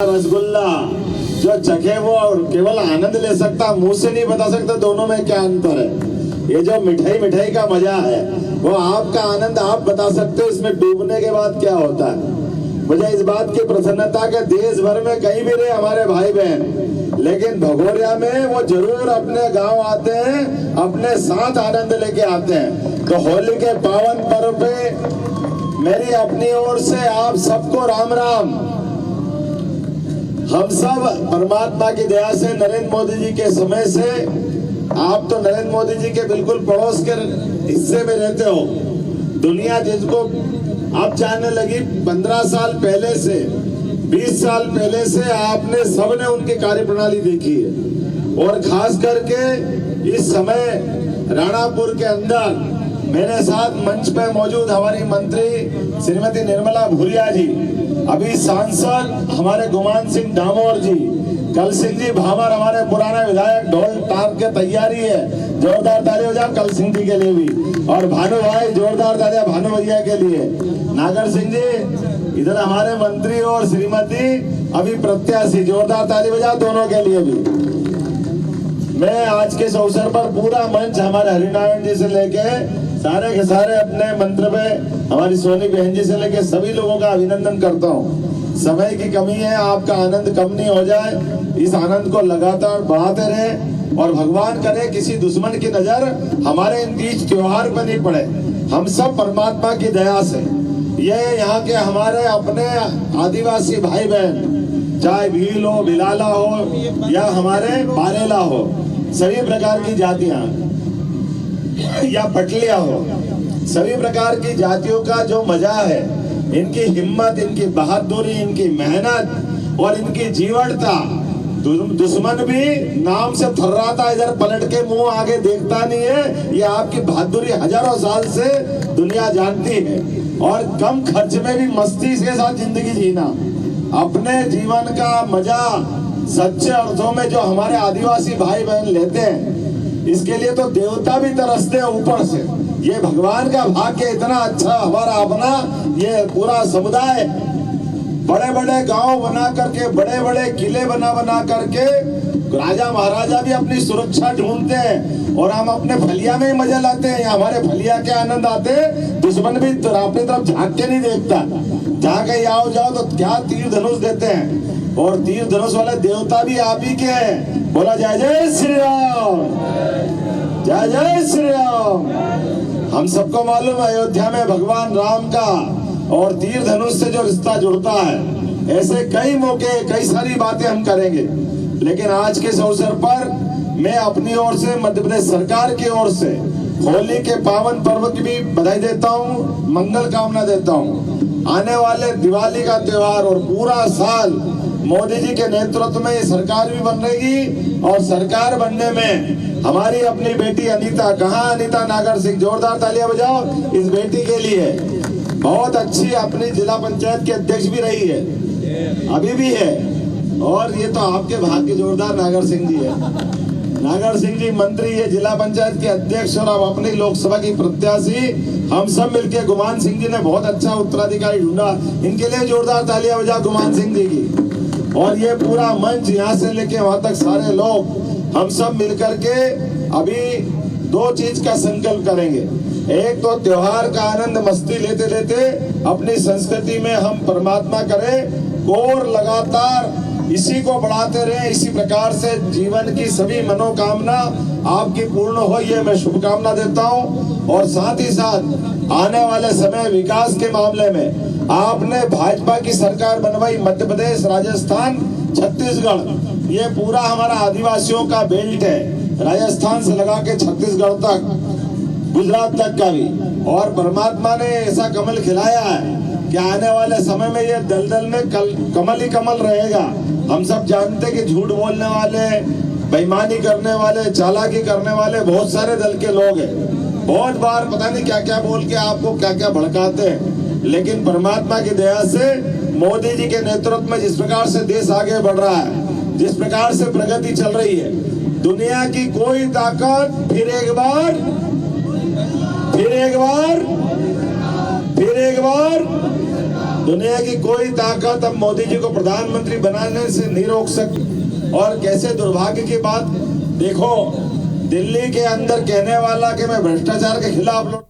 रसगुल्ला जो चखे वो केवल आनंद ले सकता, मुंह से नहीं बता सकता दोनों में क्या अंतर है। ये जो मिठाई का मजा है वो आपका आनंद आप बता सकते हो, इसमें डूबने के बाद क्या होता है। मुझे इस बात की प्रसन्नता के देश भर में कहीं भी रहे हमारे भाई बहन, लेकिन भगोरिया में वो जरूर अपने गांव आते हैं, अपने साथ आनंद लेके आते हैं। तो होली के पावन पर्व पे मेरी अपनी ओर से आप सबको राम राम। हम सब परमात्मा की दया से नरेंद्र मोदी जी के समय से, आप तो नरेंद्र मोदी जी के बिल्कुल पड़ोस के हिस्से में रहते हो। दुनिया जिसको आप जानने लगी 15 साल पहले से, 20 साल पहले से आपने सबने उनकी कार्यप्रणाली देखी है। और खास करके इस समय राणापुर के अंदर मेरे साथ मंच पे मौजूद हमारी मंत्री श्रीमती निर्मला भूरिया जी, अभी सांसद हमारे गुमान सिंह डामोर जी, कल सिंह जी भावर हमारे पुराने विधायक, ढोल टाप के तैयारी है, जोरदार ताली हो जाए कल सिंह जी के लिए भी। और भानु भाई जोरदार तालियां भानु भैया के लिए। नागर सिंह जी इधर हमारे मंत्री और श्रीमती अभी प्रत्याशी, जोरदार ताली बजा दोनों के लिए भी। मैं आज के इस अवसर पर पूरा मंच हमारे हरिनारायण जी से लेके सारे के सारे अपने मंत्र में हमारी सोनी बहन जी से लेके सभी लोगों का अभिनंदन करता हूँ। समय की कमी है, आपका आनंद कम नहीं हो जाए, इस आनंद को लगातार बढ़ाते रहे। और भगवान करे किसी दुश्मन की नजर हमारे इन तीज त्योहार पर नहीं पड़े। हम सब परमात्मा की दया से, ये यहाँ के हमारे अपने आदिवासी भाई बहन, चाहे भील हो, भिलाला हो या हमारे बारेला हो, सभी प्रकार की जातियां या पटलिया हो, सभी प्रकार की जातियों का जो मजा है, इनकी हिम्मत, इनकी बहादुरी, इनकी मेहनत और इनकी जीवटता, दुश्मन भी नाम से थर्राता, इधर पलट के मुंह आगे देखता नहीं है। ये आपकी बहादुरी हजारों साल से दुनिया जानती है। और कम खर्च में भी मस्ती के साथ जिंदगी जीना, अपने जीवन का मजा सच्चे अर्थों में जो हमारे आदिवासी भाई बहन लेते हैं, इसके लिए तो देवता भी तरसते हैं ऊपर से। ये भगवान का भाग्य इतना अच्छा हमारा अपना ये पूरा समुदाय, बड़े बड़े गांव बना करके, बड़े बड़े किले बना करके राजा महाराजा भी अपनी सुरक्षा ढूंढते हैं, और हम अपने फलिया में ही मजा लाते हैं। हमारे फलिया के आनंद आते हैं, दुश्मन भी तो अपनी तरफ झांक के नहीं देखता। जहाँ कहीं आओ जाओ तो क्या तीर धनुष देते हैं, और तीर धनुष वाले देवता भी आप ही के हैं। बोला जय जय श्री राम, जय जय श्री राम। हम सबको मालूम है अयोध्या में भगवान राम का और तीर धनुष से जो रिश्ता जुड़ता है। ऐसे कई मौके, कई सारी बातें हम करेंगे, लेकिन आज के इस अवसर पर मैं अपनी ओर से, मध्य प्रदेश सरकार की ओर से होली के पावन पर्व की भी बधाई देता हूँ, मंगल कामना देता हूँ। आने वाले दिवाली का त्योहार और पूरा साल मोदी जी के नेतृत्व में ये सरकार भी बन रहेगी, और सरकार बनने में हमारी अपनी बेटी अनीता, कहाँ अनीता नागर सिंह, जोरदार तालियां बजाओ इस बेटी के लिए। बहुत अच्छी अपनी जिला पंचायत की अध्यक्ष भी रही है, अभी भी है, और ये तो आपके भाग्य, जोरदार नागर सिंह जी है। नागर सिंह जी मंत्री है, जिला पंचायत के अध्यक्ष, और अब अपनी लोकसभा की प्रत्याशी। हम सब मिलके, गुमान सिंह जी ने बहुत अच्छा उत्तराधिकारी ढूंढा, इनके लिए जोरदार तालियां बजा गुमान सिंह जी की। और ये पूरा मंच यहाँ से लेके वहां तक सारे लोग, हम सब मिलकर के अभी दो चीज का संकल्प करेंगे। एक तो त्योहार का आनंद मस्ती लेते लेते अपनी संस्कृति में हम परमात्मा करें और लगातार इसी को बढ़ाते रहे। इसी प्रकार से जीवन की सभी मनोकामना आपकी पूर्ण हो, ये मैं शुभकामना देता हूँ। और साथ ही साथ आने वाले समय विकास के मामले में आपने भाजपा की सरकार बनवाई, मध्य प्रदेश, राजस्थान, छत्तीसगढ़, ये पूरा हमारा आदिवासियों का बेल्ट है, राजस्थान से लगा के छत्तीसगढ़ तक, गुजरात तक का भी। और परमात्मा ने ऐसा कमल खिलाया है कि आने वाले समय में ये दलदल में कमल ही कमल रहेगा। हम सब जानते कि झूठ बोलने वाले, बेईमानी करने वाले, चालाकी करने वाले बहुत सारे दल के लोग हैं। बहुत बार पता नहीं क्या क्या बोल के आपको क्या क्या भड़काते हैं, लेकिन परमात्मा की दया से मोदी जी के नेतृत्व में जिस प्रकार से देश आगे बढ़ रहा है, जिस प्रकार से प्रगति चल रही है, दुनिया की कोई ताकत फिर एक बार दुनिया की कोई ताकत अब मोदी जी को प्रधानमंत्री बनाने से नहीं रोक सकती। और कैसे दुर्भाग्य की बात, देखो दिल्ली के अंदर कहने वाला कि मैं भ्रष्टाचार के खिलाफ लड़